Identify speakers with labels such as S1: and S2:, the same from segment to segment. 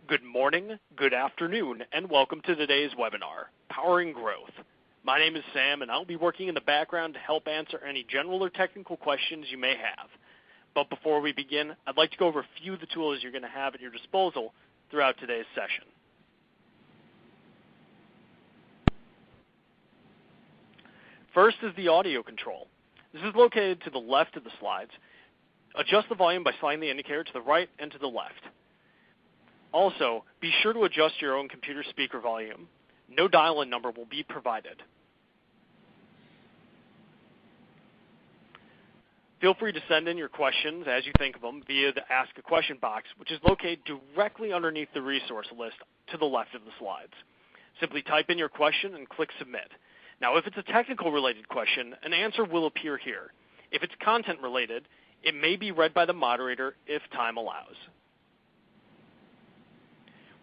S1: Good morning, good afternoon, and welcome to today's webinar, Powering Growth. My name is Sam, and I'll be working in the background to help answer any general or technical questions you may have. But before we begin, I'd like to go over a few of the tools you're going to have at your disposal throughout today's session. First is the audio control. This is located to the left of the slides. Adjust the volume by sliding the indicator to the right and to the left. Also, be sure to adjust your own computer speaker volume. No dial-in number will be provided. Feel free to send in your questions as you think of them via the Ask a Question box, which is located directly underneath the resource list to the left of the slides. Simply type in your question and click Submit. Now, if it's a technical related question, an answer will appear here. If it's content related, it may be read by the moderator if time allows.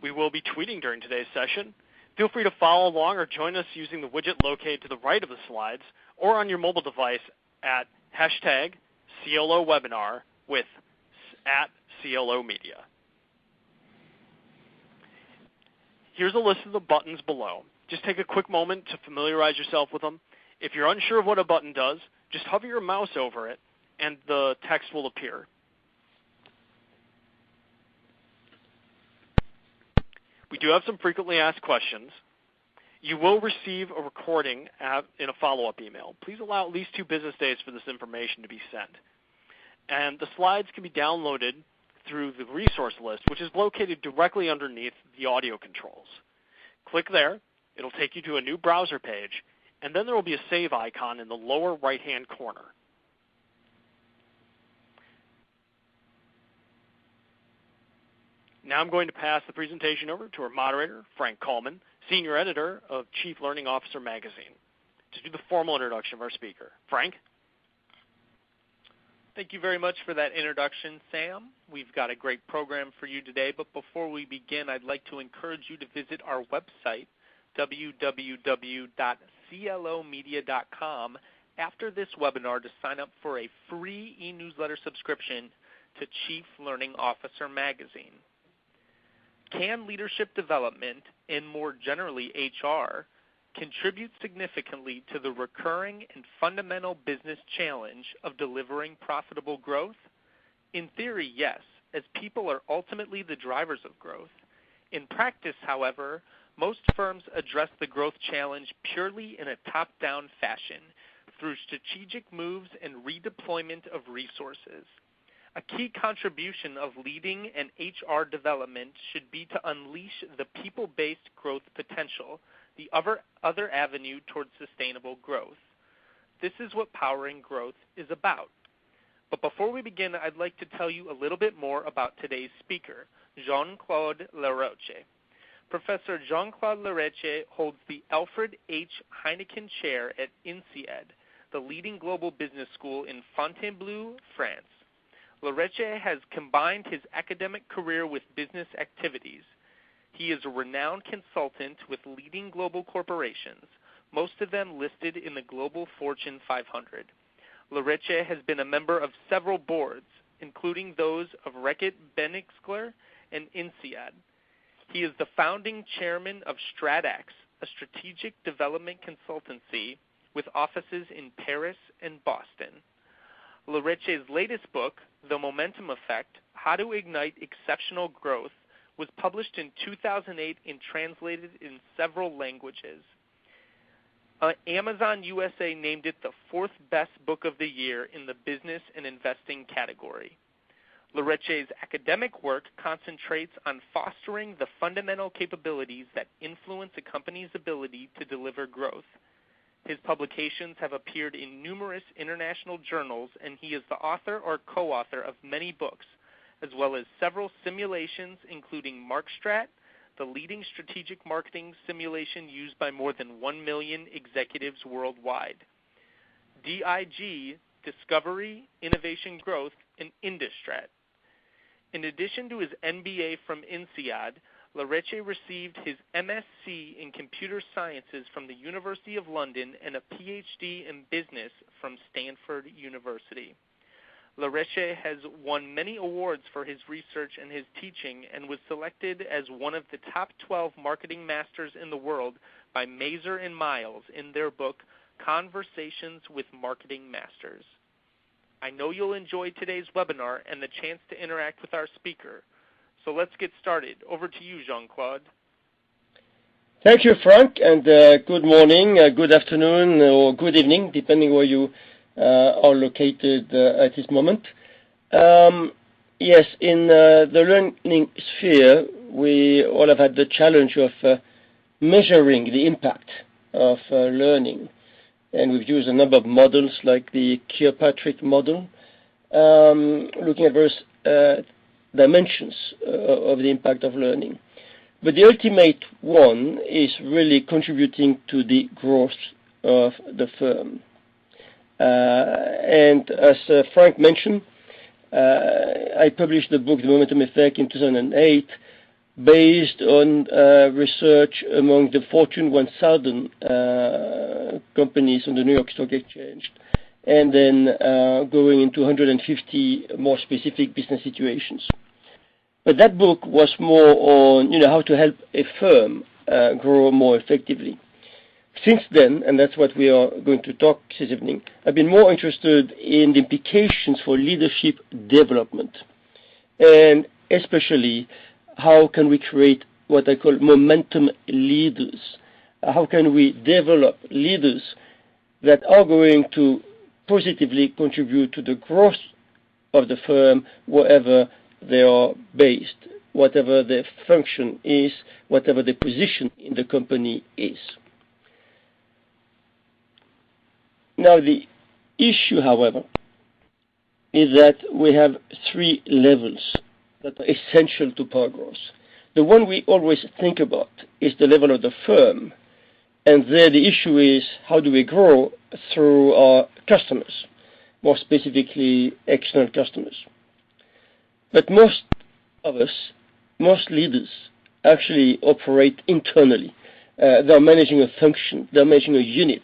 S1: We will be tweeting during today's session. Feel free to follow along or join us using the widget located to the right of the slides or on your mobile device at hashtag CLOwebinar with @CLOmedia. Here's a list of the buttons below. Just take a quick moment to familiarize yourself with them. If you're unsure of what a button does, just hover your mouse over it and the text will appear. We do have some frequently asked questions. You will receive a recording in a follow-up email. Please allow at least 2 business days for this information to be sent. And the slides can be downloaded through the resource list, which is located directly underneath the audio controls. Click there. It'll take you to a new browser page, and then there will be a save icon in the lower right-hand corner. Now I'm going to pass the presentation over to our moderator, Frank Coleman, Senior Editor of Chief Learning Officer Magazine, to do the formal introduction of our speaker. Frank?
S2: Thank you very much for that introduction, Sam. We've got a great program for you today, but before we begin, I'd like to encourage you to visit our website, www.clomedia.com, after this webinar to sign up for a free e-newsletter subscription to Chief Learning Officer Magazine. Can leadership development, and more generally HR, contribute significantly to the recurring and fundamental business challenge of delivering profitable growth? In theory, yes, as people are ultimately the drivers of growth. In practice, however, most firms address the growth challenge purely in a top-down fashion through strategic moves and redeployment of resources. A key contribution of leading and HR development should be to unleash the people-based growth potential, the other avenue towards sustainable growth. This is what Powering Growth is about. But before we begin, I'd like to tell you a little bit more about today's speaker, Jean-Claude Larreche. Professor Jean-Claude Larreche holds the Alfred H. Heineken Chair at INSEAD, the leading global business school in Fontainebleau, France. Larreche has combined his academic career with business activities. He is a renowned consultant with leading global corporations, most of them listed in the Global Fortune 500. Larreche has been a member of several boards, including those of Reckitt Beneschler and INSEAD. He is the founding chairman of StratX, a strategic development consultancy with offices in Paris and Boston. Larreche's latest book, The Momentum Effect, How to Ignite Exceptional Growth, was published in 2008 and translated in several languages. Amazon USA named it the 4th best book of the year in the business and investing category. Larreche's academic work concentrates on fostering the fundamental capabilities that influence a company's ability to deliver growth. His publications have appeared in numerous international journals, and he is the author or co-author of many books, as well as several simulations, including MarkStrat, the leading strategic marketing simulation used by more than 1 million executives worldwide, DIG, Discovery, Innovation Growth, and Industrat. In addition to his MBA from INSEAD, Larreche received his MSc in Computer Sciences from the University of London and a PhD in Business from Stanford University. Larreche has won many awards for his research and his teaching and was selected as one of the top 12 marketing masters in the world by Mazur and Miles in their book, Conversations with Marketing Masters. I know you'll enjoy today's webinar and the chance to interact with our speaker. So let's get started. Over to you, Jean-Claude.
S3: Thank you, Frank, and good morning, good afternoon, or good evening, depending where you are located at this moment. Yes, in the learning sphere, we all have had the challenge of measuring the impact of learning. And we've used a number of models like the Kirkpatrick model, looking at various dimensions of the impact of learning. But the ultimate one is really contributing to the growth of the firm. And as Frank mentioned, I published the book, The Momentum Effect, in 2008, based on research among the Fortune 1000 companies on the New York Stock Exchange, and then going into 150 more specific business situations. But that book was more on, how to help a firm grow more effectively. Since then, and that's what we are going to talk this evening, I've been more interested in the implications for leadership development, and especially how can we create what I call momentum leaders? How can we develop leaders that are going to positively contribute to the growth of the firm wherever they are based, whatever their function is, whatever their position in the company is. Now, the issue, however, is that we have three levels that are essential to power growth. The one we always think about is the level of the firm, and there the issue is how do we grow through our customers, more specifically external customers. But most of us, most leaders, actually operate internally. They're managing a function, they're managing a unit,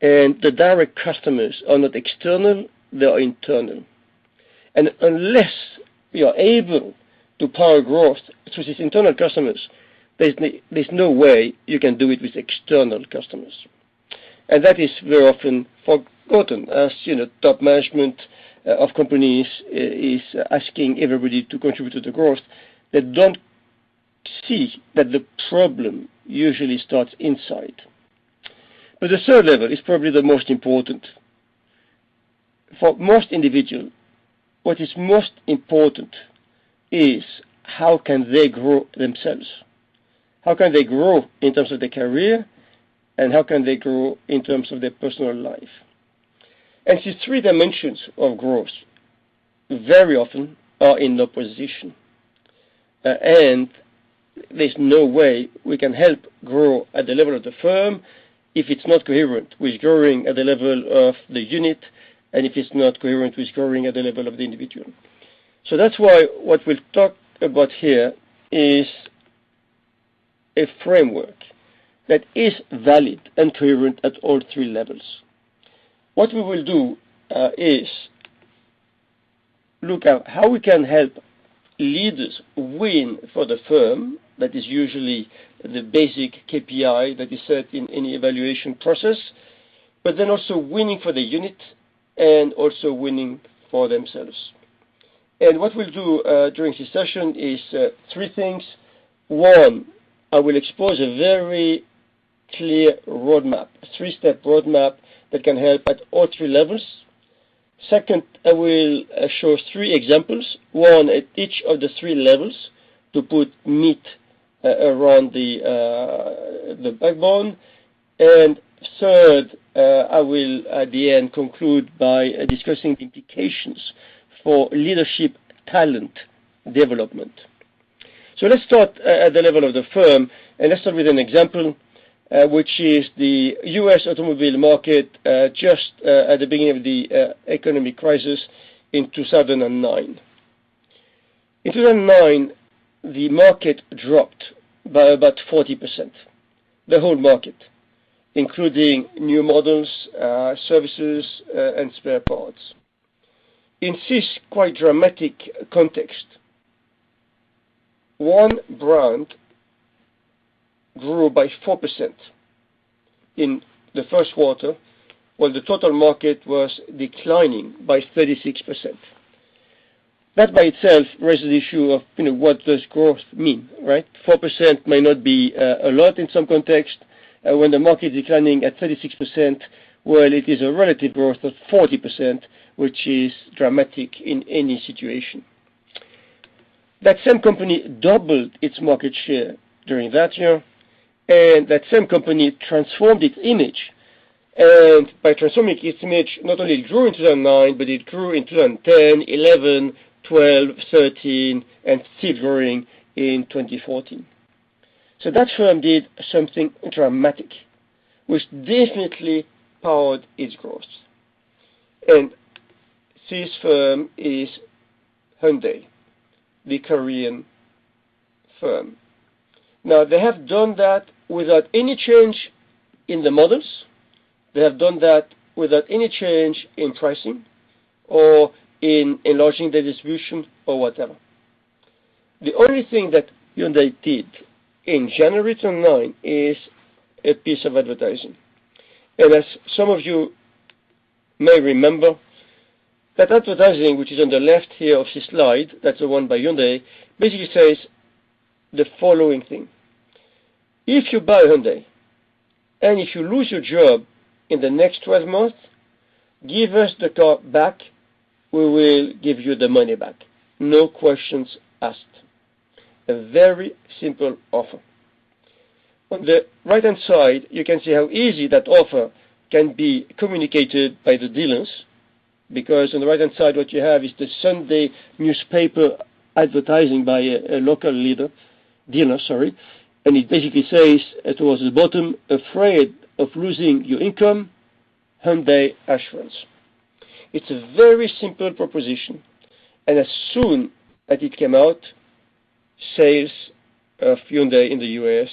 S3: and the direct customers are not external, they are internal. And unless we are able to power growth through these internal customers, there's no way you can do it with external customers. And that is very often forgotten, as top management of companies is asking everybody to contribute to the growth. They don't see that the problem usually starts inside. But the third level is probably the most important. For most individuals, what is most important is how can they grow themselves? How can they grow in terms of their career, and how can they grow in terms of their personal life? And these three dimensions of growth very often are in opposition. And there's no way we can help grow at the level of the firm if it's not coherent with growing at the level of the unit, and if it's not coherent with growing at the level of the individual. So that's why what we'll talk about here is a framework that is valid and coherent at all three levels. What we will do is look at how we can help leaders win for the firm. That is usually the basic KPI that is set in any evaluation process, but then also winning for the unit and also winning for themselves. And what we'll do during this session is three things. One, I will expose a very clear roadmap, a three-step roadmap that can help at all three levels. Second, I will show three examples, one at each of the three levels to put meat around the backbone. And third, I will at the end conclude by discussing the implications for leadership talent development. So let's start at the level of the firm, and let's start with an example, which is the U.S. automobile market just at the beginning of the economic crisis in 2009. In 2009, the market dropped by about 40%, the whole market, including new models, services, and spare parts. in this quite dramatic context, one brand grew by 4% in the first quarter, while the total market was declining by 36%. That by itself raises the issue of, what does growth mean, right? 4% may not be a lot in some context. When the market is declining at 36%, well, it is a relative growth of 40%, which is dramatic in any situation. That same company doubled its market share during that year, and that same company transformed its image. And by transforming its image, not only it grew in 2009, but it grew in 2010, 11, 12, 13, and still growing in 2014. So that firm did something dramatic, which definitely powered its growth. And this firm is Hyundai, the Korean firm. Now, they have done that without any change in the models. They have done that without any change in pricing or in enlarging the distribution or whatever. The only thing that Hyundai did in January 2009 is a piece of advertising. And as some of you may remember, that advertising, which is on the left here of this slide, that's the one by Hyundai, basically says the following thing. If you buy Hyundai, and if you lose your job in the next 12 months, give us the car back, we will give you the money back. No questions asked. A very simple offer. On the right-hand side, you can see how easy that offer can be communicated by the dealers, because on the right-hand side what you have is the Sunday newspaper advertising by a local dealer, and it basically says towards the bottom, afraid of losing your income, Hyundai Assurance. It's a very simple proposition, and as soon as it came out, sales of Hyundai in the US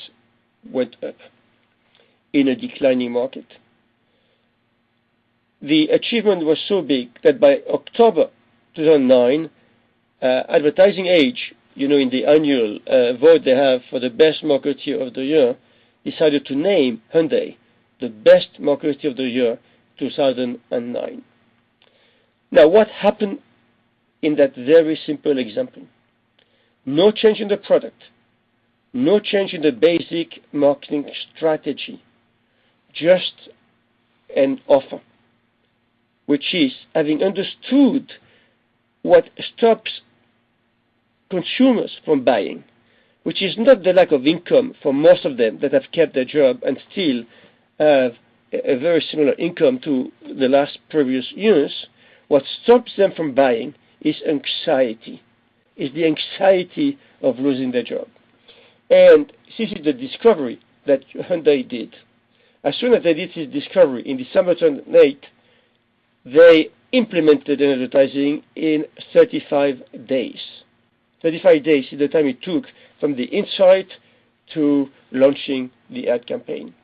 S3: went up in a declining market. The achievement was so big that by October 2009, Advertising Age, in the annual vote they have for the best marketeer of the year, decided to name Hyundai the best marketeer of the year 2009. Now, what happened in that very simple example? No change in the product, no change in the basic marketing strategy, just an offer, which is having understood what stops consumers from buying, which is not the lack of income for most of them that have kept their job and still have a very similar income to the last previous years. What stops them from buying is anxiety, is the anxiety of losing their job. And this is the discovery that Hyundai did. As soon as they did this discovery in December 2008, they implemented an advertising in 35 days. 35 days is the time it took from the insight to launching the ad campaign,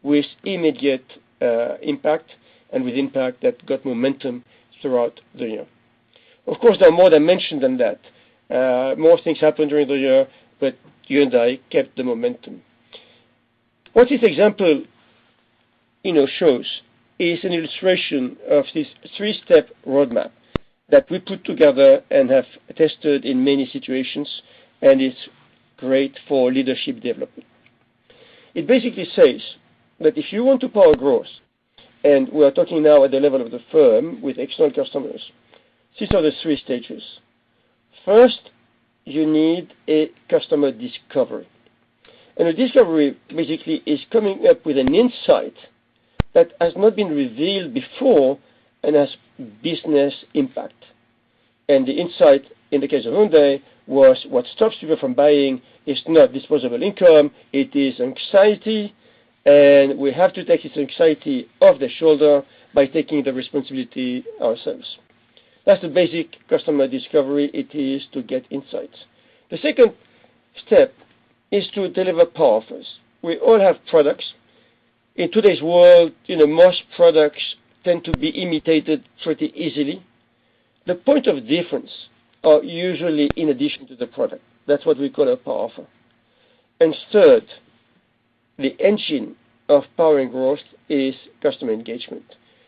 S3: with immediate impact, and with impact that got momentum throughout the year. Of course, there are more dimensions than that. More things happened during the year, but Hyundai kept the momentum. What this example shows is an illustration of this three-step roadmap that we put together and have tested in many situations, and it's great for leadership development. It basically says that if you want to power growth, and we are talking now at the level of the firm with external customers, these are the three stages. First, you need a customer discovery. And a discovery basically is coming up with an insight that has not been revealed before and has business impact. And the insight in the case of Hyundai was what stops people from buying is not disposable income, it is anxiety, and we have to take this anxiety off their shoulder by taking the responsibility ourselves. That's the basic customer discovery. It is to get insights. The second step is to deliver power offers. We all have products. In today's world, most products tend to be imitated pretty easily. the point of difference are usually in addition to the product. That's what we call a power offer. And third, the engine of powering growth is customer engagement.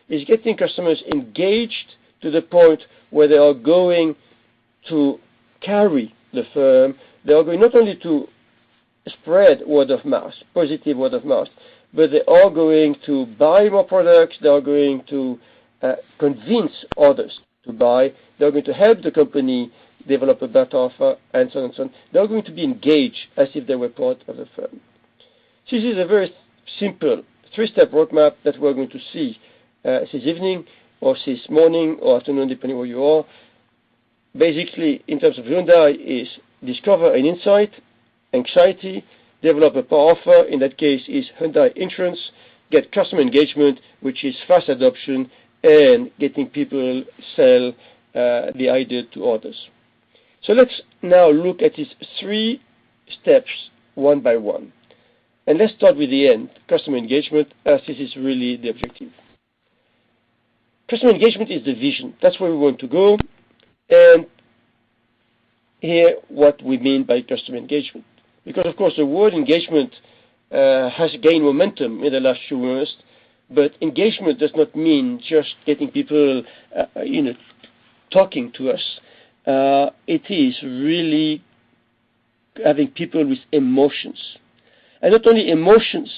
S3: Is getting customers engaged to the point where they are going to carry the firm. They are going not only to spread word of mouth, positive word of mouth, but they are going to buy more products. They are going to convince others to buy. They are going to help the company develop a better offer, and so on and so on. They are going to be engaged as if they were part of the firm. This is a very simple three-step roadmap that we're going to see this evening or this morning or afternoon, depending where you are. Basically, in terms of Hyundai, is discover an insight, anxiety, develop a power offer. In that case, is Hyundai Insurance. Get customer engagement, which is fast adoption, and getting people sell the idea to others. So let's now look at these three steps one by one. And let's start with the end, customer engagement, as this is really the objective. Customer engagement is the vision. That's where we want to go. And here what we mean by customer engagement. Because, of course, the word engagement has gained momentum in the last few years, but engagement does not mean just getting people, talking to us. It is really having people with emotions. And not only emotions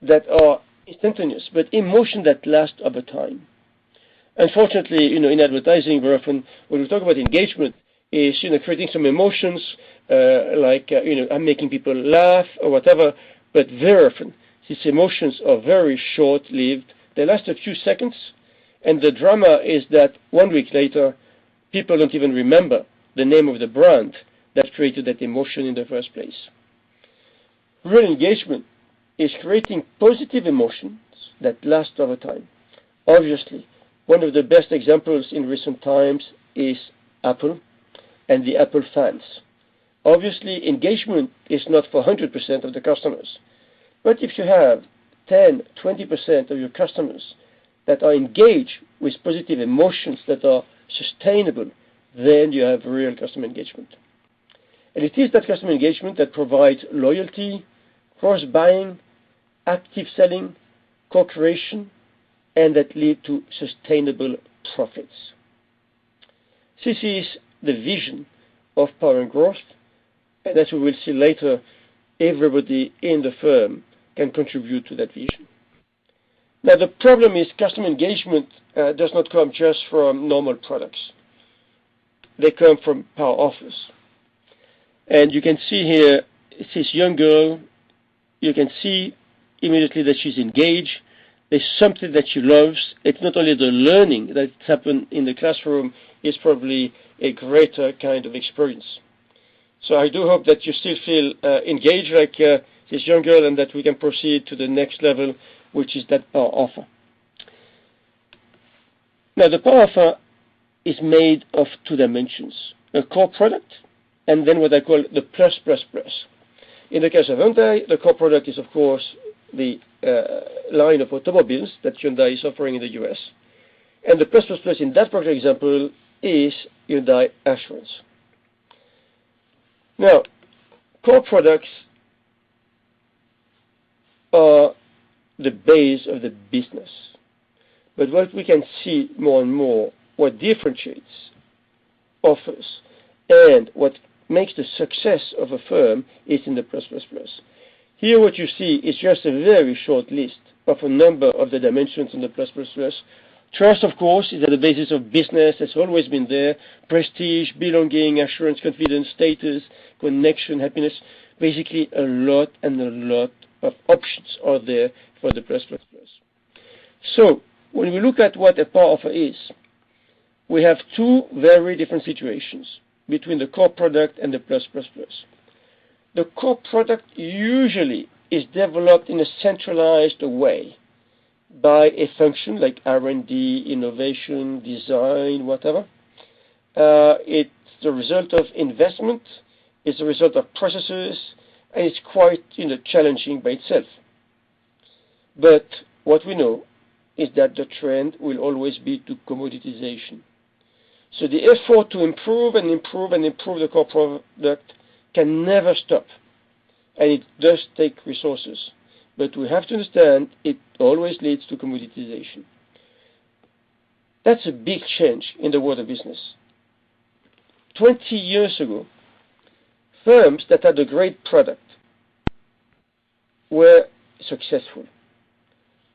S3: that are instantaneous, but emotion that last over time. Unfortunately, in advertising, very often when we talk about engagement, is creating some emotions I'm making people laugh or whatever, but very often these emotions are very short-lived. They last a few seconds, and the drama is that 1 week later, people don't even remember the name of the brand that created that emotion in the first place. Real engagement is creating positive emotions that last over time. Obviously, one of the best examples in recent times is Apple and the Apple fans. Obviously, engagement is not for 100% of the customers. But if you have 10, 20% of your customers that are engaged with positive emotions that are sustainable, then you have real customer engagement. And it is that customer engagement that provides loyalty, cross-buying, active selling, co-creation, and that lead to sustainable profits. This is the vision of Power and Growth, and as we will see later, everybody in the firm can contribute to that vision. Now, the problem is customer engagement does not come just from normal products. They come from power offers. And you can see here, this young girl, you can see immediately that she's engaged. There's something that she loves. It's not only the learning that's happened in the classroom, it's probably a greater kind of experience. So I do hope that you still feel engaged like this young girl, and that we can proceed to the next level, which is that power offer. Now, the power offer is made of two dimensions, a core product and then what I call the plus, plus, plus. In the case of Hyundai, the core product is, of course, the line of automobiles that Hyundai is offering in the US. And the plus, plus, plus in that particular example is Hyundai Assurance. Now, core products are the base of the business. But what we can see more and more, what differentiates offers and what makes the success of a firm is in the plus, plus, plus. Here what you see is just a very short list of a number of the dimensions in the plus, plus, plus. Trust, of course, is at the basis of business. It's always been there. Prestige, belonging, assurance, confidence, status, connection, happiness. Basically, a lot and a lot of options are there for the plus, plus, plus. So, when we look at what a power offer is, we have two very different situations between the core product and the plus, plus, plus. The core product usually is developed in a centralized way by a function like R&D, innovation, design, whatever. It's the result of investment, it's the result of processes, and it's quite challenging by itself. But what we know is that the trend will always be to commoditization. So the effort to improve and improve and improve the core product can never stop. And it does take resources. But we have to understand it always leads to commoditization. That's a big change in the world of business. 20 years ago, firms that had a great product were successful.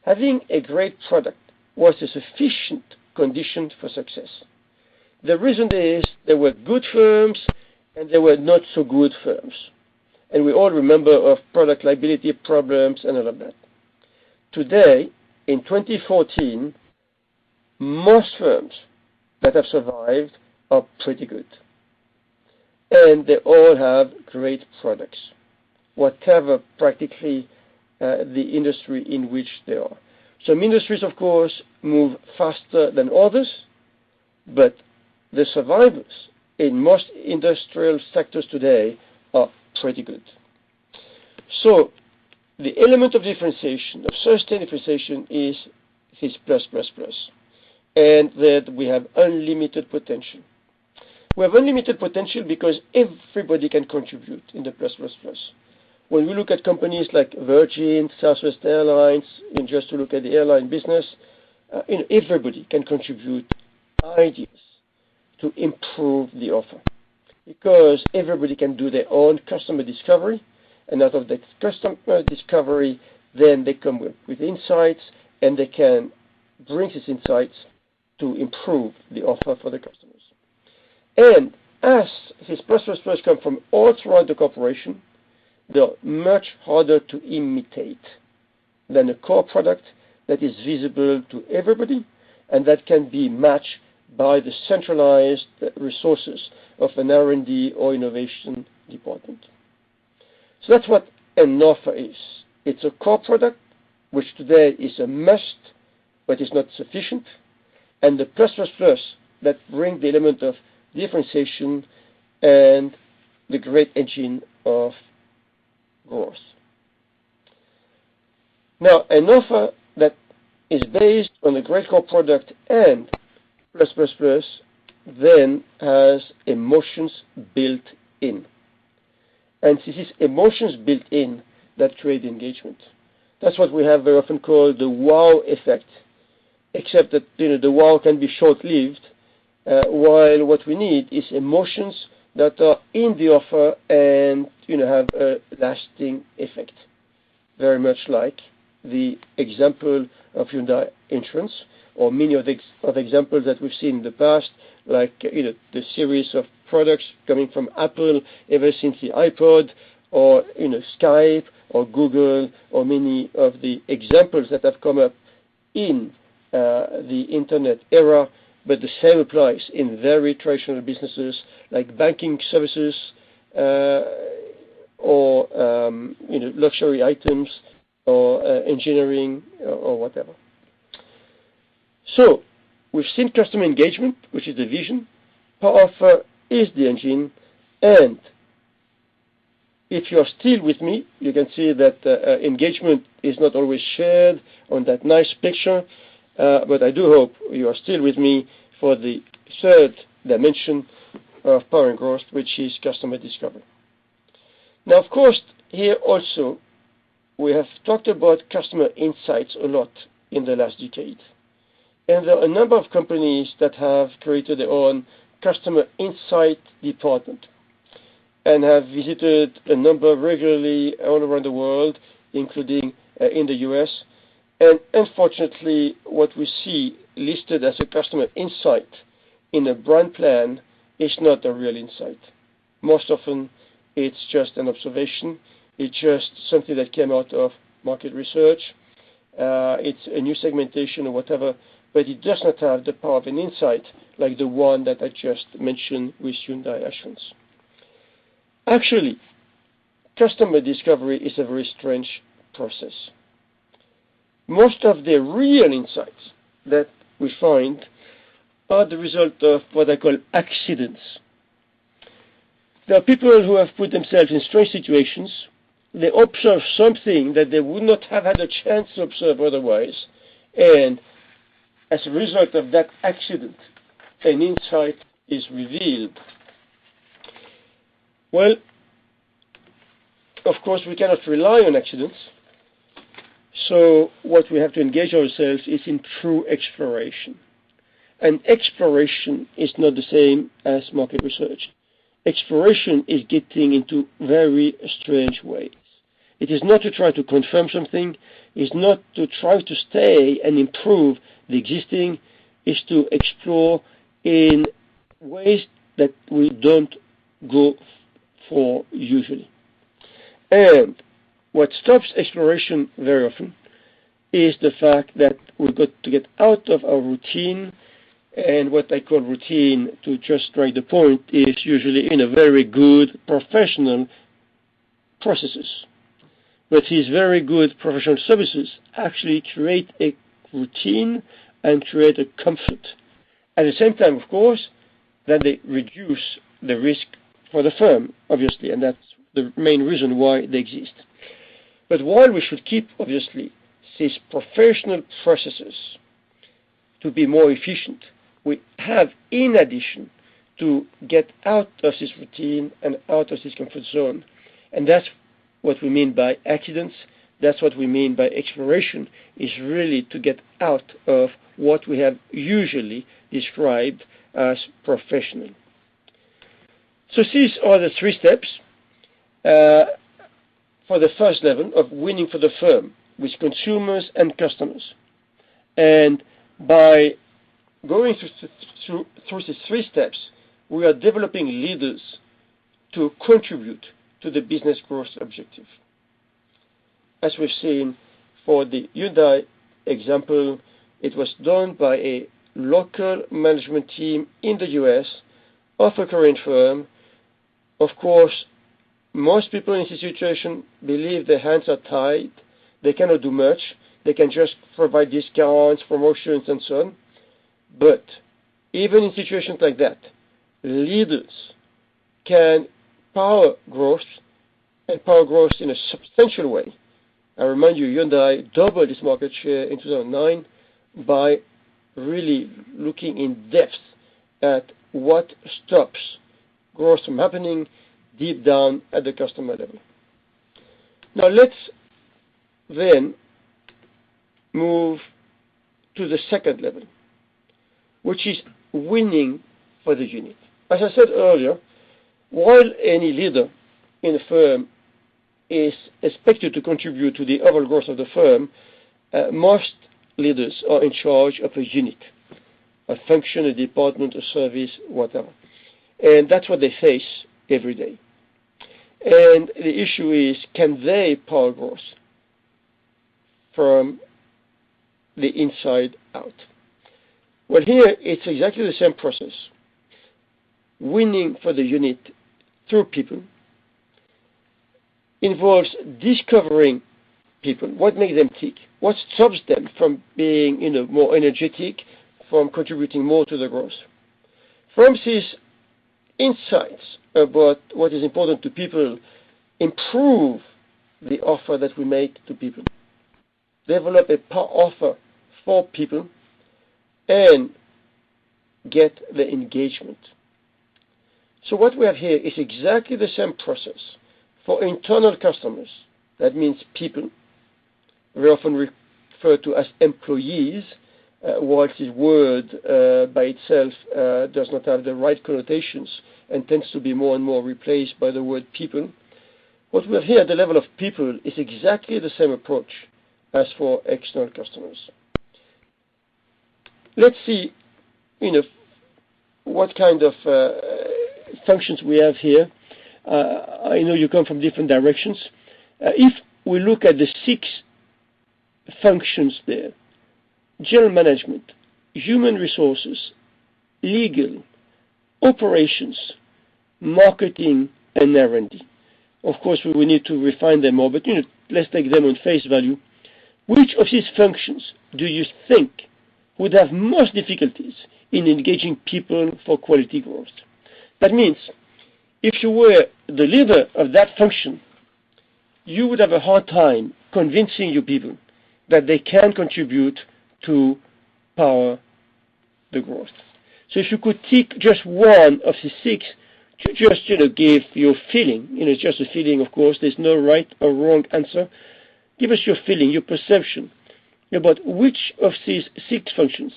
S3: Having a great product was a sufficient condition for success. The reason is there were good firms and there were not so good firms. And we all remember of product liability problems and all of that. Today, in 2014, most firms that have survived are pretty good. And they all have great products, whatever practically the industry in which they are. Some industries, of course, move faster than others, but the survivors in most industrial sectors today are pretty good. So the element of differentiation, of sustained differentiation, is this plus, plus, plus, and that we have unlimited potential. We have unlimited potential because everybody can contribute in the plus, plus, plus. When we look at companies like Virgin, Southwest Airlines, and just to look at the airline business, everybody can contribute ideas to improve the offer, because everybody can do their own customer discovery, and out of that customer discovery, then they come with insights, and they can bring these insights to improve the offer for the customers. And as these plus plus plus come from all throughout the corporation, they're much harder to imitate than a core product that is visible to everybody and that can be matched by the centralized resources of an R&D or innovation department. So that's what an offer is. It's a core product, which today is a must, but is not sufficient, and the plus plus plus that bring the element of differentiation and the great engine of growth. Now, an offer that is based on a great core product and plus plus plus then has emotions built in. And this is emotions built in that create engagement. That's what we have very often called the wow effect, except that the wow can be short-lived, while what we need is emotions that are in the offer and have a lasting effect. Very much like the example of Hyundai Insurance, or many of the examples that we've seen in the past, like the series of products coming from Apple ever since the iPod, or Skype, or Google, or many of the examples that have come up in the internet era. But the same applies in very traditional businesses like banking services or luxury items or engineering or whatever. So we've seen customer engagement, which is the vision. Power offer is the engine. And if you're still with me, you can see that engagement is not always shared on that nice picture. But I do hope you are still with me for the third dimension of power and growth, which is customer discovery. Now, of course, here also, we have talked about customer insights a lot in the last decade. And there are a number of companies that have created their own customer insight department and have visited a number regularly all around the world, including in the US. And unfortunately, what we see listed as a customer insight in a brand plan is not a real insight. Most often, it's just an observation. It's just something that came out of market research. It's a new segmentation or whatever, but it does not have the power of an insight like the one that I just mentioned with Hyundai Assurance. Actually, customer discovery is a very strange process. Most of the real insights that we find are the result of what I call accidents. There are people who have put themselves in strange situations. They observe something that they would not have had a chance to observe otherwise. And as a result of that accident, an insight is revealed? Well, of course, we cannot rely on accidents. So what we have to engage ourselves is in true exploration. And exploration is not the same as market research. Exploration is getting into very strange ways. It is not to try to confirm something. It's not to try to stay and improve the existing. It's to explore in ways that we don't go for usually. And what stops exploration very often is the fact that we've got to get out of our routine. And what I call routine, to just strike the point, is usually in a very good professional processes. But these very good professional services actually create a routine and create a comfort. At the same time, of course, that they reduce the risk for the firm, obviously, and that's the main reason why they exist. But while we should keep, obviously, these professional processes to be more efficient, we have, in addition, to get out of this routine and out of this comfort zone. And that's what we mean by accidents. That's what we mean by exploration, is really to get out of what we have usually described as professional. So these are the 3 steps for the first level of winning for the firm with consumers and customers. And by going through these 3 steps, we are developing leaders to contribute to the business growth objective. As we've seen for the Hyundai example, it was done by a local management team in the US of a Korean firm. Of course, most people in this situation believe their hands are tied. They cannot do much. They can just provide discounts, promotions, and so on. But even in situations like that, leaders can power growth, and power growth in a substantial way. I remind you, Hyundai doubled its market share in 2009 by really looking in depth at what stops growth from happening deep down at the customer level. Now let's then move to the second level, which is winning for the unit. As I said earlier, while any leader in a firm is expected to contribute to the overall growth of the firm, most leaders are in charge of a unit, a function, a department, a service, whatever. And that's what they face every day. And the issue is, can they power growth from the inside out? Well, here it's exactly the same process. Winning for the unit through people involves discovering people, what makes them tick, what stops them from being more energetic, from contributing more to the growth. From these insights about what is important to people, improve the offer that we make to people, develop a offer for people, and get the engagement. So what we have here is exactly the same process for internal customers. That means people, very often referred to as employees, while this word by itself does not have the right connotations and tends to be more and more replaced by the word people. What we have here at the level of people is exactly the same approach as for external customers. Let's see, what kind of functions we have here. I know you come from different directions. If we look at the 6 functions there, general management, human resources, legal, operations, marketing, and R&D. Of course, we will need to refine them more, but let's take them on face value. Which of these functions do you think would have most difficulties in engaging people for quality growth? That means, if you were the leader of that function, you would have a hard time convincing your people that they can contribute to power the growth. So if you could tick just one of the 6 to just, give your feeling, it's just a feeling, of course, there's no right or wrong answer. Give us your feeling, your perception about which of these 6 functions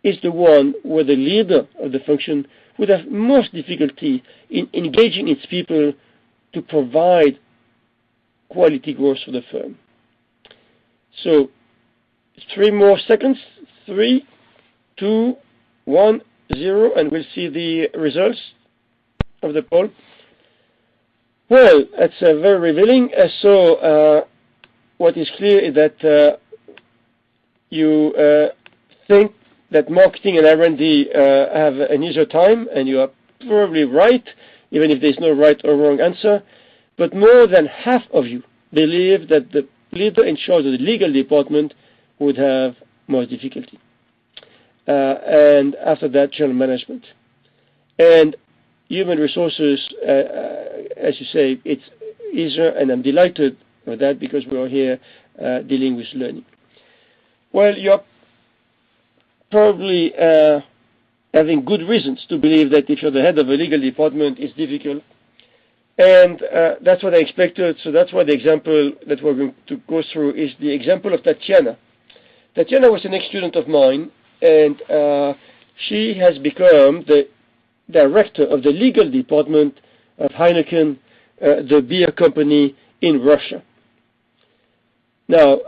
S3: is the one where the leader of the function would have most difficulty in engaging its people to provide quality growth for the firm. So 3 more seconds. 3, 2, 1, 0, and we'll see the results of the poll. Well, that's very revealing. So what is clear is that you think that marketing and R&D have an easier time, and you are probably right, even if there's no right or wrong answer. But more than half of you believe that the leader in charge of the legal department would have more difficulty. And after that, general management. And human resources, as you say, it's easier, and I'm delighted with that because we are here dealing with learning. Well, you're probably having good reasons to believe that if you're the head of a legal department, it's difficult. And that's what I expected, so that's why the example that we're going to go through is the example of Tatiana. Tatiana was an ex-student of mine, and she has become the director of the legal department of Heineken, the beer company in Russia. Now,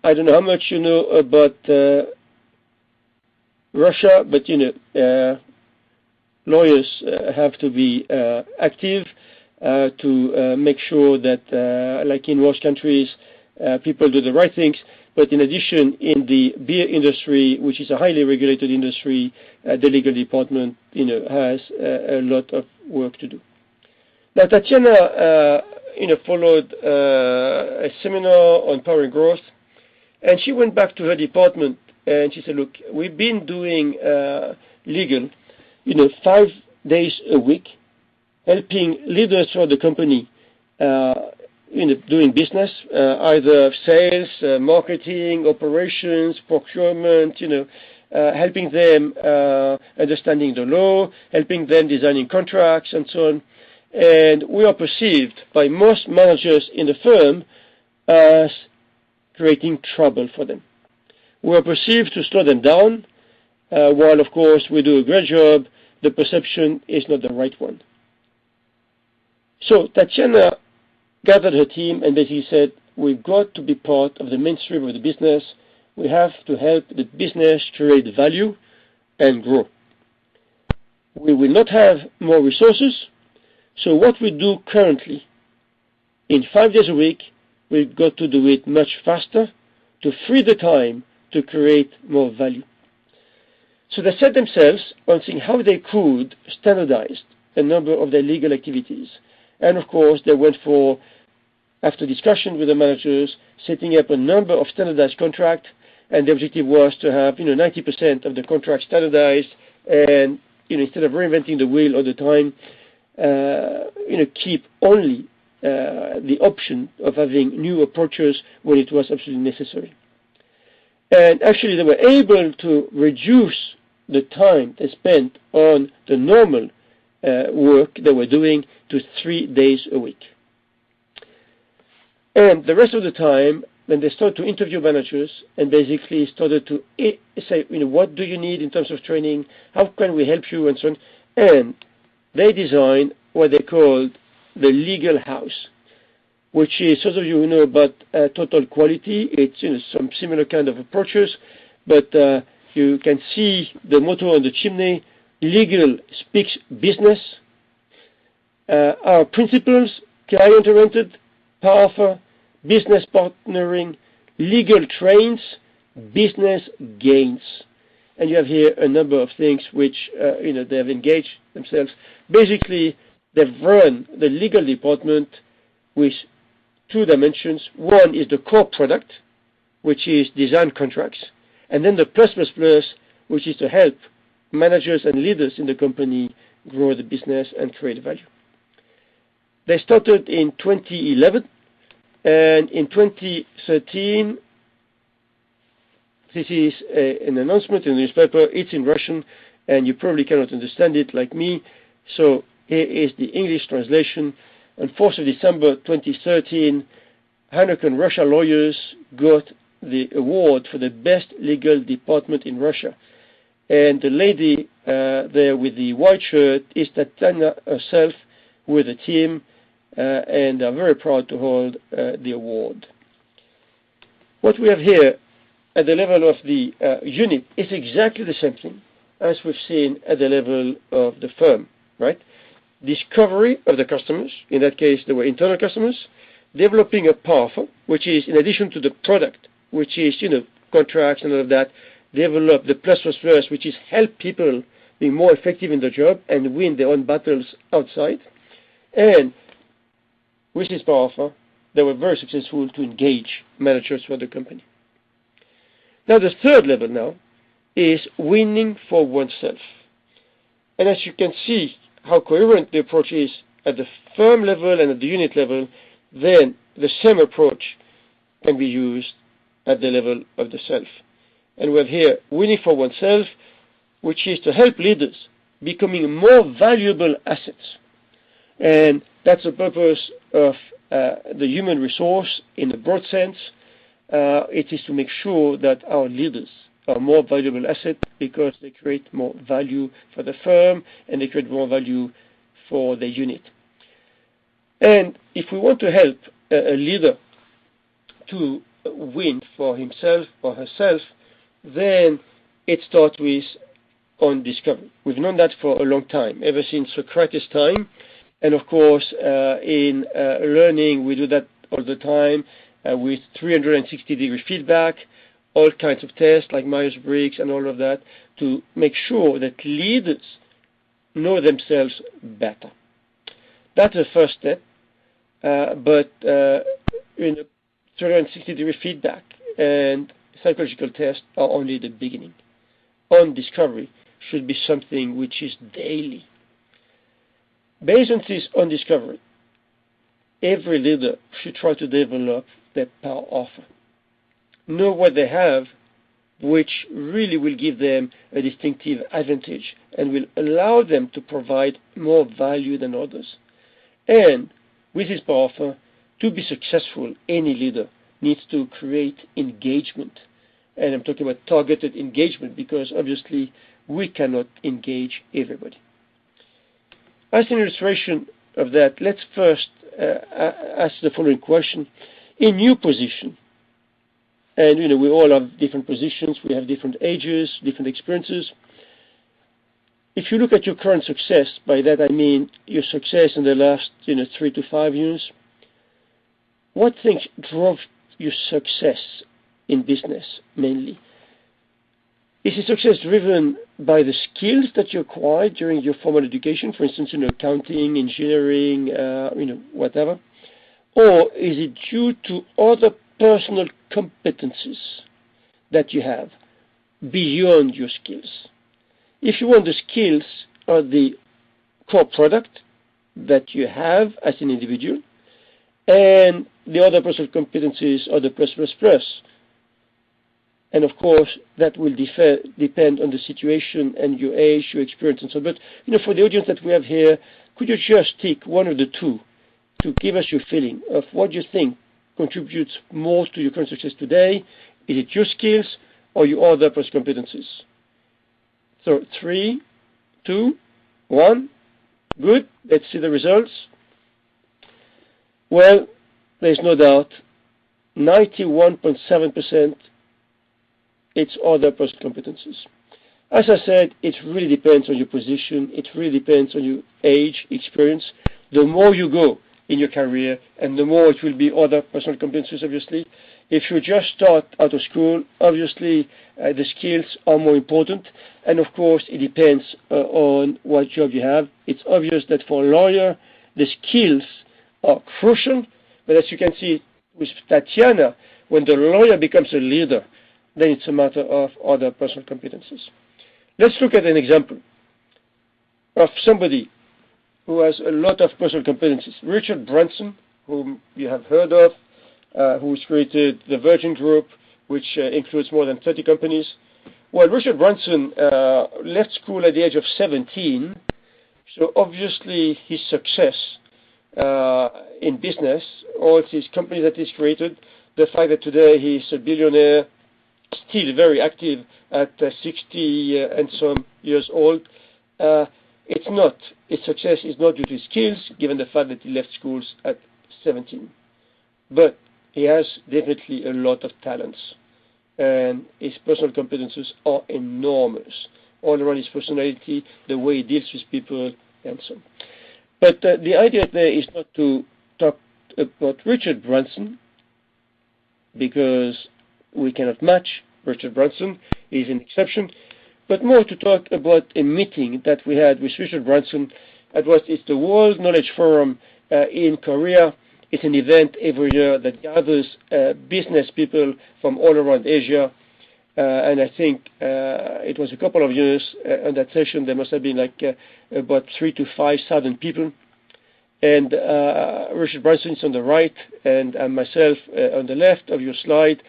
S3: I don't know how much you know about Russia, but lawyers have to be active to make sure that, like in most countries, people do the right things. But in addition, in the beer industry, which is a highly regulated industry, the legal department, has a lot of work to do. Now, Tatiana, followed a seminar on power and growth, and she went back to her department and she said, "Look, we've been doing legal, 5 days a week, helping leaders throughout the company, doing business, either sales, marketing, operations, procurement, helping them understanding the law, helping them designing contracts, and so on. And we are perceived by most managers in the firm as creating trouble for them. We are perceived to slow them down, while, of course, we do a great job. The perception is not the right one." So Tatiana gathered her team and basically said, "We've got to be part of the mainstream of the business. We have to help the business create value and grow. We will not have more resources, so what we do currently, in 5 days a week, we've got to do it much faster to free the time to create more value." So they set themselves on seeing how they could standardize a number of their legal activities. And of course, they went for, after discussion with the managers, setting up a number of standardized contracts. And the objective was to have 90% of the contracts standardized, and instead of reinventing the wheel all the time, keep only the option of having new approaches when it was absolutely necessary. And actually, they were able to reduce the time they spent on the normal work they were doing to 3 days a week. And the rest of the time, when they started to interview managers and basically started to say, what do you need in terms of training? How can we help you? And so on. And they designed what they called the legal house, which is, those of you who know about total quality, it's some similar kind of approaches, but you can see the motto on the chimney: legal speaks business. Our principles: client-oriented, powerful, business partnering, legal trains, business gains. And you have here a number of things which they have engaged themselves. Basically, they've run the legal department with 2 dimensions. One is the core product, which is design contracts, and then the plus, which is to help managers and leaders in the company grow the business and create value. They started in 2011, and in 2013, This is an announcement in the newspaper. It's in Russian, and you probably cannot understand it like me. So here is the English translation. On 4th of December 2013, Heineken Russia lawyers got the award for the best legal department in Russia. And the lady there with the white shirt is Tatiana herself with the team, and are very proud to hold the award. What we have here at the level of the unit is exactly the same thing as we've seen at the level of the firm, right? Discovery of the customers, in that case they were internal customers, developing a path, which is in addition to the product, which is, contracts and all of that, develop the plus, which is help people be more effective in their job and win their own battles outside. And with this power, they were very successful to engage managers for the company. Now the third level now is winning for oneself. And as you can see how coherent the approach is at the firm level and at the unit level, then the same approach can be used at the level of the self. And we have here winning for oneself, which is to help leaders becoming more valuable assets. And that's the purpose of the human resource in a broad sense. It is to make sure that our leaders are more valuable assets because they create more value for the firm and they create more value for the unit. And if we want to help a leader to win for himself or herself, then it starts with own discovery. We've known that for a long time, ever since Socrates' time. And of course, in learning, we do that all the time with 360-degree feedback, all kinds of tests like Myers-Briggs and all of that to make sure that leaders know themselves better. That's the first step. But 360-degree feedback and psychological tests are only the beginning. Own discovery should be something which is daily. Based on this own discovery, every leader should try to develop their power offer. Know what they have, which really will give them a distinctive advantage and will allow them to provide more value than others. And with his power offer, to be successful, any leader needs to create engagement. And I'm talking about targeted engagement because obviously we cannot engage everybody. As an illustration of that, let's first ask the following question. In your position, and we all have different positions, we have different ages, different experiences. If you look at your current success, by that I mean your success in the last 3 to 5 years, what things drove your success in business mainly? Is the success driven by the skills that you acquired during your formal education, for instance, accounting, engineering, whatever? Or is it due to other personal competencies that you have beyond your skills? If you want, the skills are the core product that you have as an individual, and the other personal competencies are the plus. And of course, that will depend on the situation and your age, your experience, and so on. But for the audience that we have here, could you just take one of the two to give us your feeling of what you think contributes more to your current success today? Is it your skills or your other personal competencies? So 3, 2, 1. Good. Let's see the results. Well, there's no doubt, 91.7%. It's other personal competencies. As I said, it really depends on your position. It really depends on your age, experience. The more you go in your career, and the more it will be other personal competencies, obviously. If you just start out of school, obviously the skills are more important. And of course, it depends on what job you have. It's obvious that for a lawyer, the skills are crucial. But as you can see with Tatiana, when the lawyer becomes a leader, then it's a matter of other personal competencies. Let's look at an example of somebody who has a lot of personal competencies. Richard Branson, whom you have heard of, who's created the Virgin Group, which includes more than 30 companies. Well, Richard Branson left school at the age of 17, so obviously his success in business, all his companies that he's created, the fact that today he's a billionaire, still very active at 60 and some years old, his success is not due to his skills, given the fact that he left schools at 17. But he has definitely a lot of talents, and his personal competences are enormous. All around his personality, the way he deals with people, and so on. But the idea there is not to talk about Richard Branson, because we cannot match Richard Branson. He's an exception. But more to talk about a meeting that we had with Richard Branson. It's the World Knowledge Forum in Korea. It's an event every year that gathers business people from all around Asia. And I think it was a couple of years on that session. There must have been about 3,000 to 5,000 people. And Richard Branson is on the right, and myself on the left of your slide.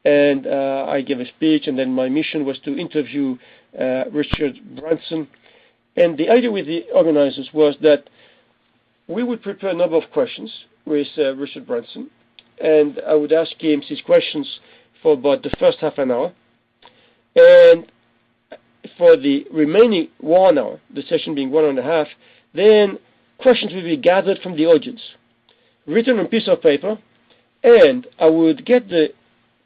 S3: And I gave a speech, and then my mission was to interview Richard Branson. And the idea with the organizers was that we would prepare a number of questions with Richard Branson, and I would ask him his questions for about the first half an hour. And for the remaining 1 hour, the session being 1.5 hours, then questions will be gathered from the audience, written on a piece of paper, and I would get the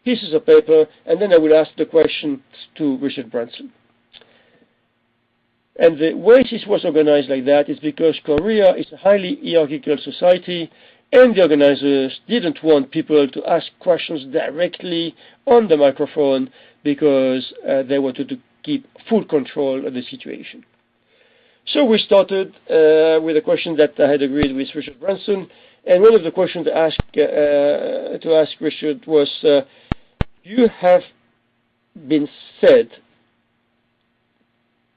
S3: pieces of paper, and then I would ask the questions to Richard Branson. And the way this was organized like that is because Korea is a highly hierarchical society, and the organizers didn't want people to ask questions directly on the microphone because they wanted to keep full control of the situation. So we started with a question that I had agreed with Richard Branson, and one of the questions to ask Richard was, you have been said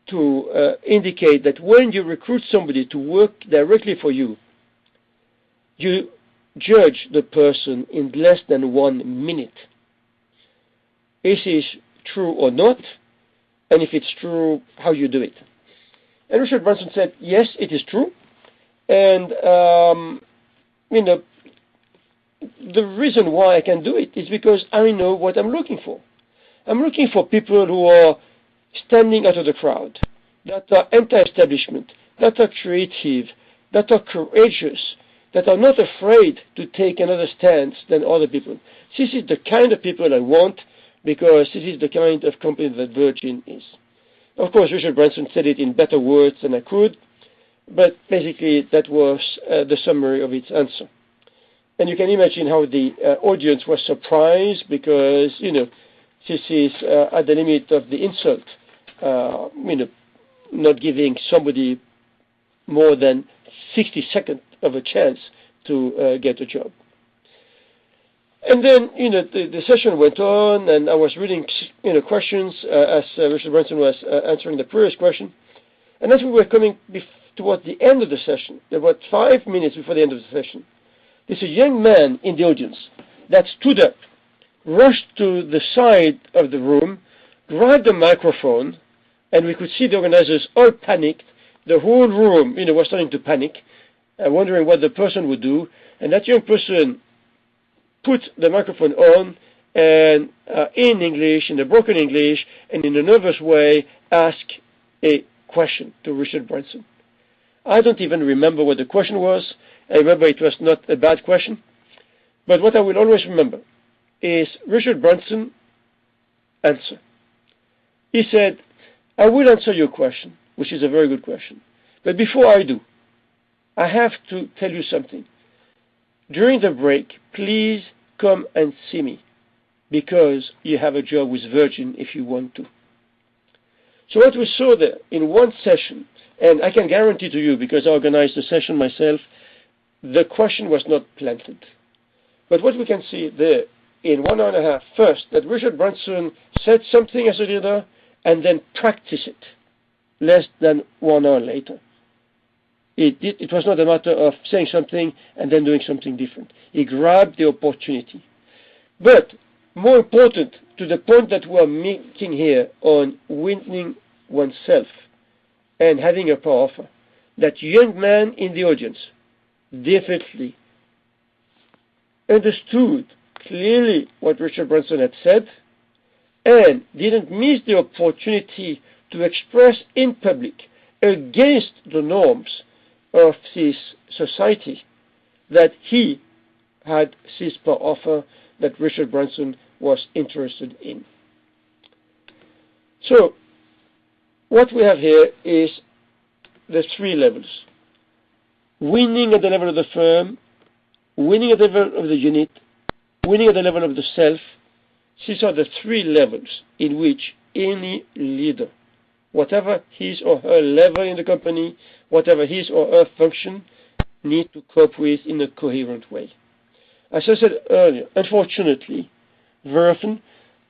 S3: to indicate that when you recruit somebody to work directly for you, you judge the person in less than 1 minute. Is this true or not? And if it's true, how you do it? And Richard Branson said, yes, it is true. And, the reason why I can do it is because I know what I'm looking for. I'm looking for people who are standing out of the crowd, that are anti-establishment, that are creative, that are courageous, that are not afraid to take another stance than other people. This is the kind of people I want, because this is the kind of company that Virgin is. Of course, Richard Branson said it in better words than I could, but basically that was the summary of its answer. And you can imagine how the audience was surprised, because, this is at the limit of the insult, not giving somebody more than 60 seconds of a chance to get a job. And then, the session went on, and I was reading, questions as Richard Branson was answering the previous question. And as we were coming toward the end of the session, about 5 minutes before the end of the session, there's a young man in the audience that stood up, rushed to the side of the room, grabbed the microphone, and we could see the organizers all panicked. The whole room, was starting to panic, wondering what the person would do. And that young person put the microphone on, and in English, in a broken English, and in a nervous way, asked a question to Richard Branson. I don't even remember what the question was. I remember it was not a bad question. But what I will always remember is Richard Branson answer. He said, I will answer your question, which is a very good question. But before I do, I have to tell you something. During the break, please come and see me, because you have a job with Virgin if you want to. So what we saw there in one session, and I can guarantee to you, because I organized the session myself, the question was not planted. But what we can see there in 1.5 hours, first, that Richard Branson said something as a leader and then practiced it less than 1 hour later. It was not a matter of saying something and then doing something different. He grabbed the opportunity. But more important to the point that we are making here on winning oneself and having a power offer, that young man in the audience definitely understood clearly what Richard Branson had said and didn't miss the opportunity to express in public against the norms of this society that he had this power offer that Richard Branson was interested in. So, what we have here is the three levels. Winning at the level of the firm, winning at the level of the unit, winning at the level of the self. These are the three levels in which any leader, whatever his or her level in the company, whatever his or her function, need to cope with in a coherent way. As I said earlier, unfortunately, very often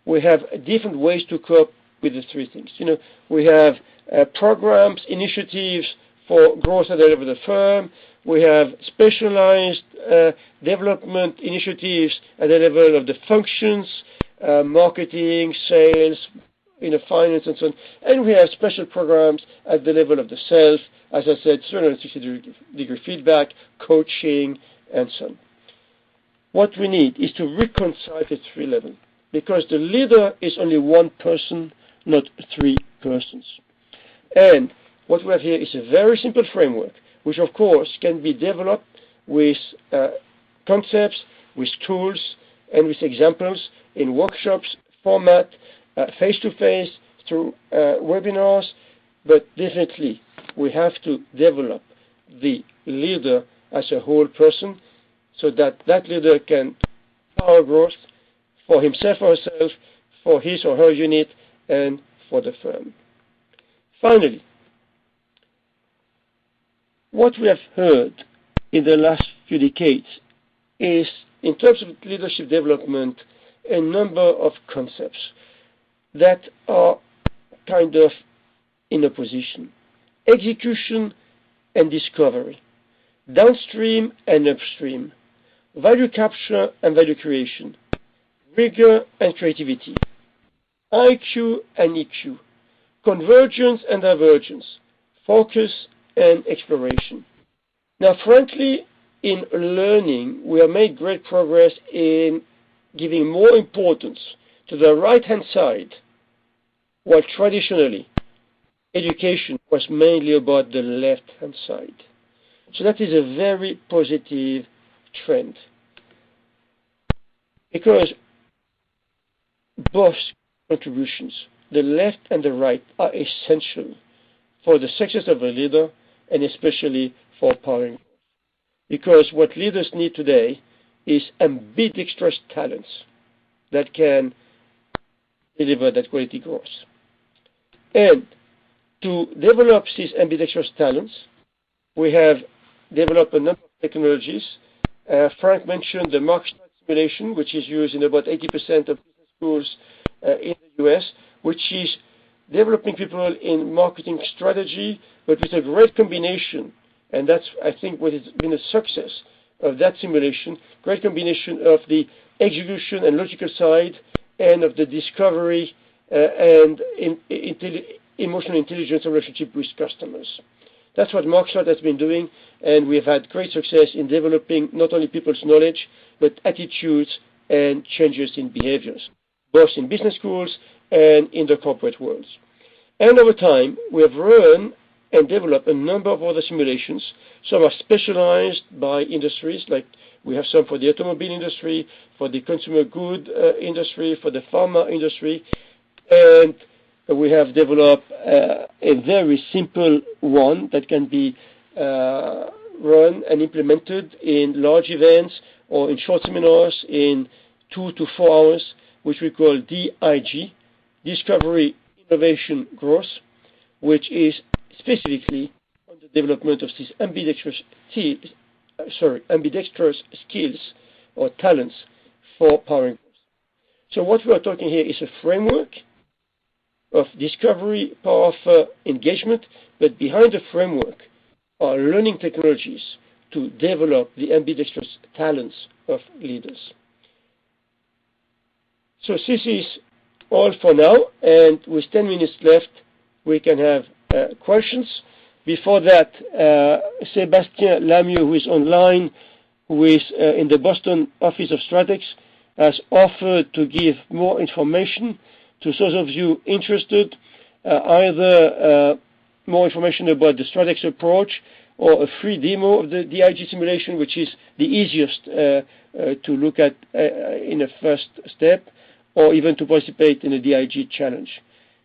S3: we have different ways to cope with the three things. We have programs, initiatives for growth at the level of the firm. We have specialized development initiatives at the level of the functions, marketing, sales, finance, and so on. And we have special programs at the level of the self, as I said, 360-degree feedback, coaching, and so on. What we need is to reconcile the three levels, because the leader is only one person, not three persons. And what we have here is a very simple framework, which of course can be developed with concepts, with tools, and with examples in workshops, format, face-to-face, through webinars, but definitely we have to develop the leader as a whole person so that that leader can power growth for himself or herself, for his or her unit, and for the firm. Finally, what we have heard in the last few decades is, in terms of leadership development, a number of concepts that are kind of in opposition. Execution and discovery, downstream and upstream, value capture and value creation, rigor and creativity, IQ and EQ, convergence and divergence, focus and exploration. Now, frankly, in learning, we have made great progress in giving more importance to the right-hand side, while traditionally education was mainly about the left-hand side. So that is a very positive trend, because both contributions, the left and the right, are essential for the success of a leader and especially for powering growth. Because what leaders need today is ambidextrous talents that can deliver that quality growth. And to develop these ambidextrous talents, we have developed a number of technologies. Frank mentioned the market simulation, which is used in about 80% of business schools in the US, which is developing people in marketing strategy, but with a great combination. And that's, I think, what has been a success of that simulation, great combination of the execution and logical side and of the discovery and emotional intelligence and relationship with customers. That's what Markshot has been doing, and we have had great success in developing not only people's knowledge, but attitudes and changes in behaviors, both in business schools and in the corporate worlds. And over time, we have run and developed a number of other simulations. Some are specialized by industries, like we have some for the automobile industry, for the consumer good industry, for the pharma industry, and we have developed a very simple one that can be run and implemented in large events or in short seminars in 2 to 4 hours, which we call DIG, Discovery, Innovation, Growth, which is specifically on the development of these ambidextrous skills or talents for powering growth. So what we are talking here is a framework of discovery, power of engagement, but behind the framework are learning technologies to develop the ambidextrous talents of leaders. So this is all for now, and with 10 minutes left, we can have questions. Before that, Sébastien Lamieux, who is online, who is in the Boston Office of Stratex, has offered to give more information to those of you interested, either more information about the Stratex approach or a free demo of the DIG simulation, which is the easiest to look at in a first step, or even to participate in a DIG challenge.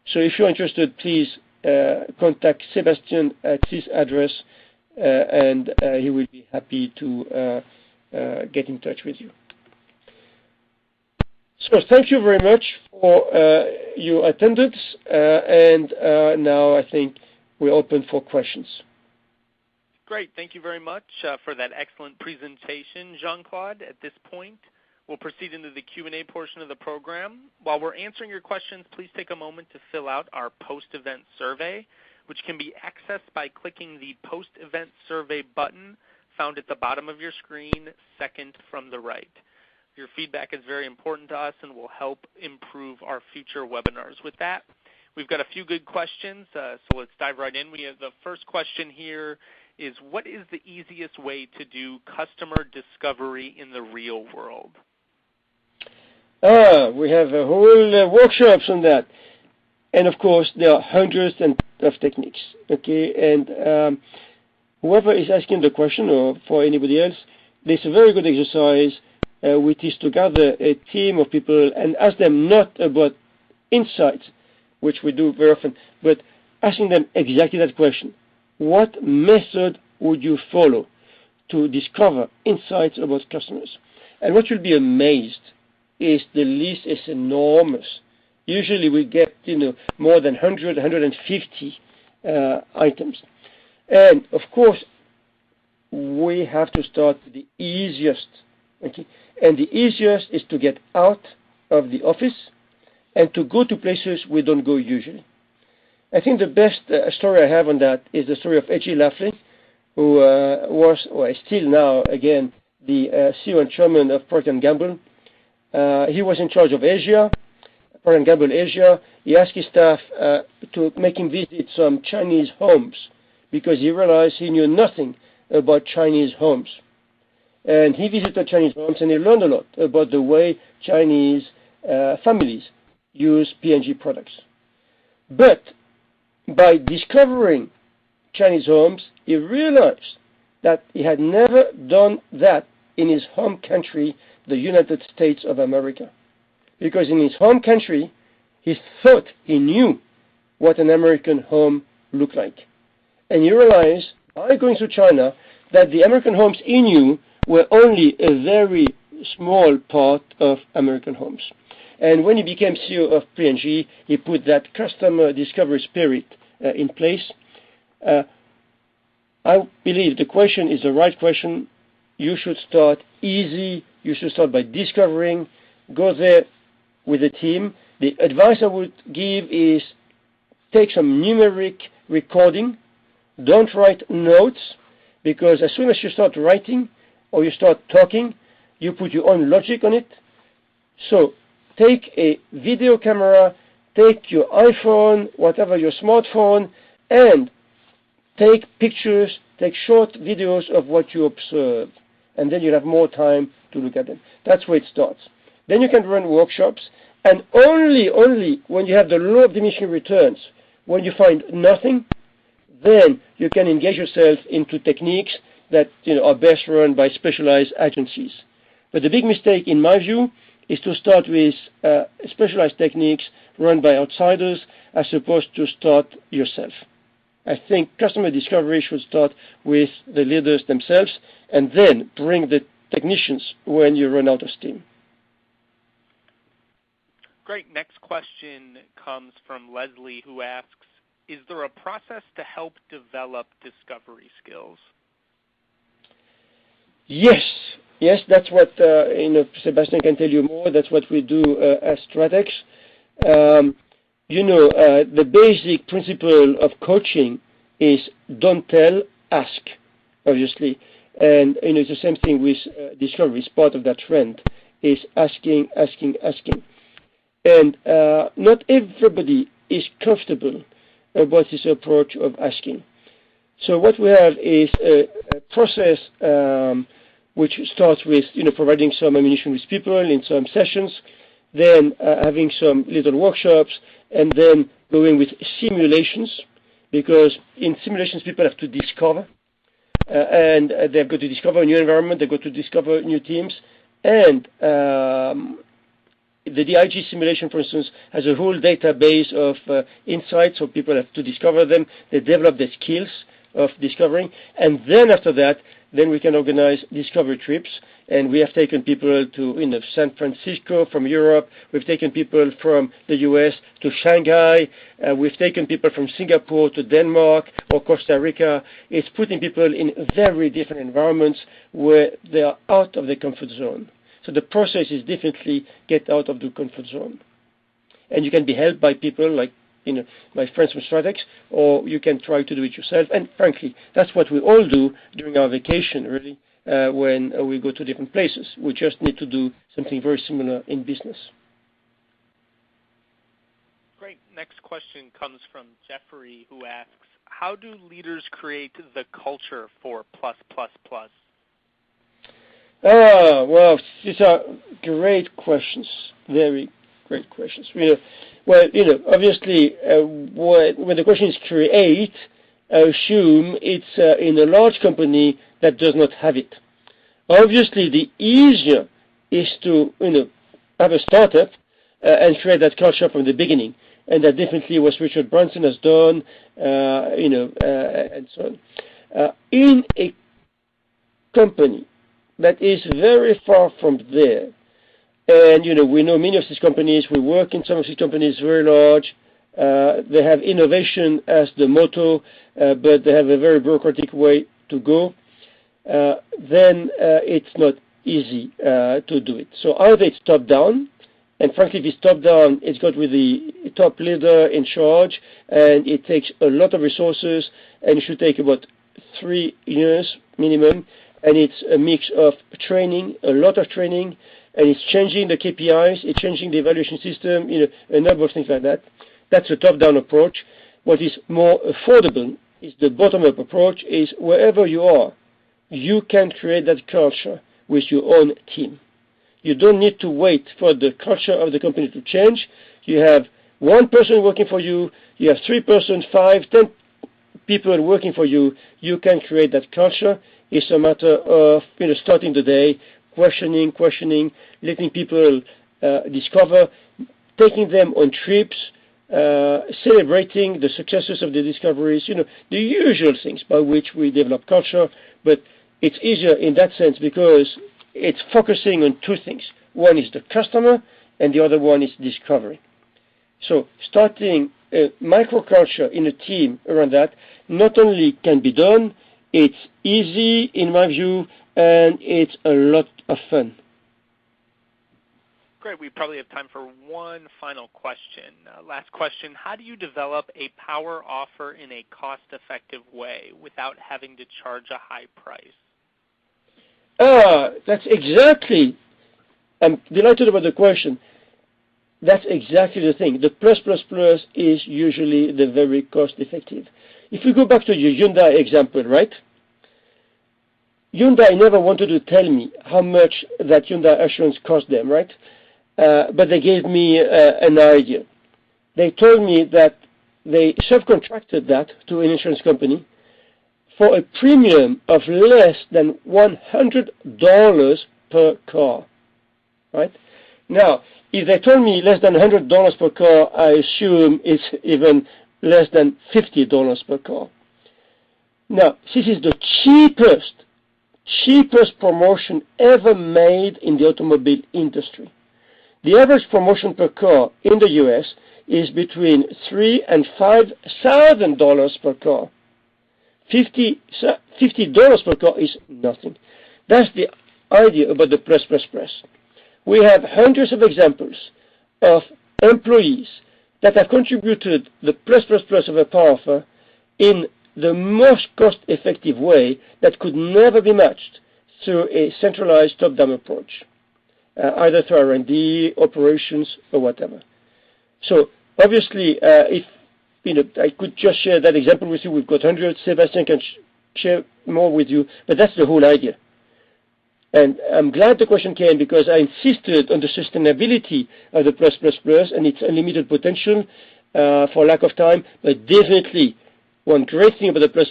S3: So if you're interested, please contact Sébastien at his address, and he will be happy to get in touch with you. So thank you very much for your attendance, and now I think we're open for questions.
S2: Great. Thank you very much for that excellent presentation, Jean-Claude. At this point, we'll proceed into the Q&A portion of the program. While we're answering your questions, please take a moment to fill out our post-event survey, which can be accessed by clicking the post-event survey button found at the bottom of your screen, second from the right. Your feedback is very important to us and will help improve our future webinars. With that, we've got a few good questions, so let's dive right in. We have the first question here is, what is the easiest way to do customer discovery in the real world?
S3: We have a whole workshops on that. And of course, there are hundreds of techniques, okay? And whoever is asking the question, or for anybody else, there's a very good exercise, which is to gather a team of people and ask them not about insights, which we do very often, but asking them exactly that question. What method would you follow to discover insights about customers? And what you'll be amazed is the list is enormous. Usually we get, more than 100, 150 items. And of course, we have to start with the easiest. Okay? And the easiest is to get out of the office and to go to places we don't go usually. I think the best story I have on that is the story of A.J. Lafley, who was, or is still now, again, the CEO and chairman of Procter & Gamble. He was in charge of Asia, Procter & Gamble Asia. He asked his staff to make him visit some Chinese homes because he realized he knew nothing about Chinese homes. And he visited Chinese homes and he learned a lot about the way Chinese families use P&G products. But by discovering Chinese homes, he realized that he had never done that in his home country, the United States of America. Because in his home country, he thought he knew what an American home looked like. And he realized, by going to China, that the American homes he knew were only a very small part of American homes. And when he became CEO of P&G, he put that customer discovery spirit in place. I believe the question is the right question. You should start easy. You should start by discovering. Go there with a team. The advice I would give is take some numeric recording. Don't write notes, because as soon as you start writing or you start talking, you put your own logic on it. So take a video camera, take your iPhone, whatever, your smartphone, and take pictures, take short videos of what you observe. And then you'll have more time to look at them. That's where it starts. Then you can run workshops, and only when you have the law of diminishing returns, when you find nothing, then you can engage yourself into techniques that are best run by specialized agencies. But the big mistake, in my view, is to start with specialized techniques run by outsiders as opposed to start yourself. I think customer discovery should start with the leaders themselves and then bring the technicians when you run out of steam.
S2: Great. Next question comes from Leslie, who asks, is there a process to help develop discovery skills? Yes,
S3: that's what, Sebastian can tell you more. That's what we do at Stratex. The basic principle of coaching is don't tell, ask, obviously. And it's the same thing with discovery. It's part of that trend, is asking. And not everybody is comfortable about this approach of asking. So what we have is a process which starts with providing some ammunition with people in some sessions, then having some little workshops, and then going with simulations, because in simulations people have to discover, and they've got to discover a new environment, they've got to discover new teams, and the DIG simulation, for instance, has a whole database of insights, so people have to discover them, they develop their skills of discovering, and then after that, then we can organize discovery trips, and we have taken people to San Francisco from Europe, we've taken people from the US to Shanghai, we've taken people from Singapore to Denmark or Costa Rica. It's putting people in very different environments where they are out of their comfort zone. So the process is definitely get out of the comfort zone. And you can be helped by people like my friends from Stratex, or you can try to do it yourself. And frankly, that's what we all do during our vacation, really, when we go to different places. We just need to do something very similar in business.
S2: Great. Next question comes from Jeffrey, who asks, how do leaders create the culture for plus, plus, plus?
S3: Well, these are great questions, very great questions. Obviously, when the question is create, I assume it's in a large company that does not have it. Obviously, the easier is to have a startup and create that culture from the beginning, and that definitely what Richard Branson has done, and so on. In a company that is very far from there, and we know many of these companies, we work in some of these companies very large, they have innovation as the motto, but they have a very bureaucratic way to go, then it's not easy to do it. So either it's top down, and frankly if it's top down, it's got with the top leader in charge, and it takes a lot of resources, and it should take about 3 years minimum, and it's a mix of training, a lot of training, and it's changing the KPIs, it's changing the evaluation system, a number of things like that. That's a top-down approach. What is more affordable is the bottom-up approach, is wherever you are, you can create that culture with your own team. You don't need to wait for the culture of the company to change. You have one person working for you, you have 3 persons, 5, 10 people working for you. You can create that culture. It's a matter of starting the day, questioning, letting people discover, taking them on trips, celebrating the successes of the discoveries, the usual things by which we develop culture, but it's easier in that sense because it's focusing on 2 things. One is the customer, and the other one is discovery. So starting a microculture in a team around that not only can be done, it's easy in my view, and it's a lot of fun.
S2: Great. We probably have time for one final question. Last question. How do you develop a power offer in a cost-effective way without having to charge a high price?
S3: That's exactly, I'm delighted about the question. That's exactly the thing. The plus, plus, plus is usually the very cost-effective. If we go back to your Hyundai example, right? Hyundai never wanted to tell me how much that Hyundai assurance cost them, right? But they gave me an idea. They told me that they subcontracted that to an insurance company for a premium of less than $100 per car, right? Now, if they told me less than $100 per car, I assume it's even less than $50 per car. Now, this is the cheapest promotion ever made in the automobile industry. The average promotion per car in the U.S. is between $3,000 and $5,000 per car. $50 per car is nothing. That's the idea about the plus, plus, plus. We have hundreds of examples of employees that have contributed the plus, plus, plus of a power offer in the most cost-effective way that could never be matched through a centralized top-down approach, either through R&D, operations, or whatever. So obviously, if I could just share that example with you. We've got hundreds. Sebastian can share more with you, but that's the whole idea. And I'm glad the question came because I insisted on the sustainability of the +++ and its unlimited potential for lack of time. But definitely, one great thing about the +++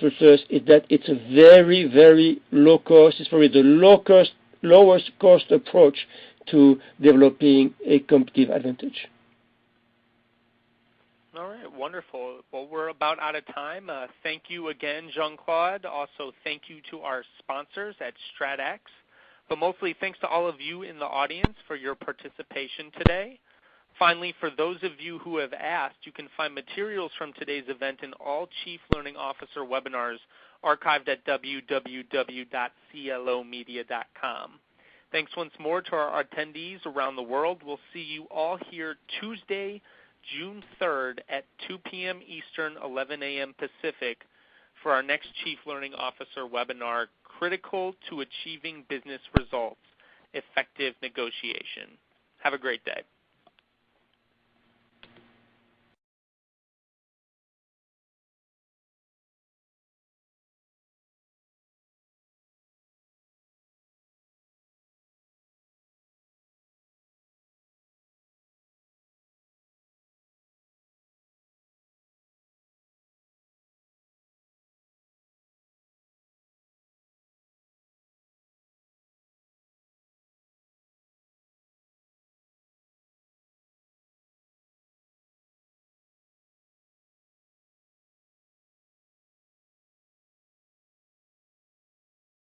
S3: is that it's a very, very low cost. It's probably the lowest cost approach to developing a competitive advantage.
S2: All right, wonderful. Well, we're about out of time. Thank you again, Jean-Claude. Also, thank you to our sponsors at StratX. But mostly thanks to all of you in the audience for your participation today. Finally, for those of you who have asked, you can find materials from today's event in all Chief Learning Officer webinars archived at www.clomedia.com. Thanks once more to our attendees around the world. We'll see you all here Tuesday, June 3rd at 2 p.m. Eastern, 11 a.m. Pacific for our next Chief Learning Officer webinar, Critical to Achieving Business Results, Effective Negotiation. Have a great day.